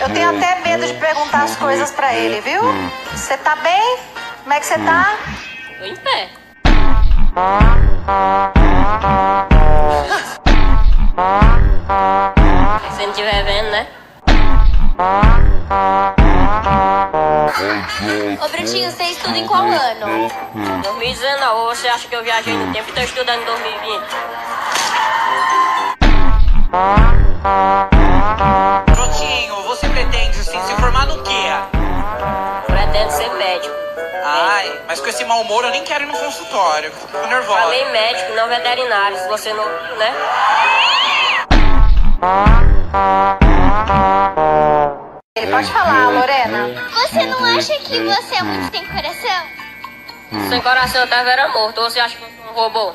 Eu tenho até medo de perguntar as coisas pra ele, viu? Você tá bem? Como é que você tá? Tô em pé. Se você não estiver vendo, né? Ô, Brutinho, você estuda em qual ano? 2019, ou você acha que eu viajei no tempo e tô estudando em 2020? Brutinho, você pretende assim, se formar no quê? Pretendo ser médico. Ai, mas com esse mau humor eu nem quero ir no consultório. Fico nervosa. Falei médico, não veterinário, se você não, né? Ele pode falar, Lorena. Você não acha que você é muito sem coração? Sem coração eu tava era morto, ou você acha que eu sou um robô?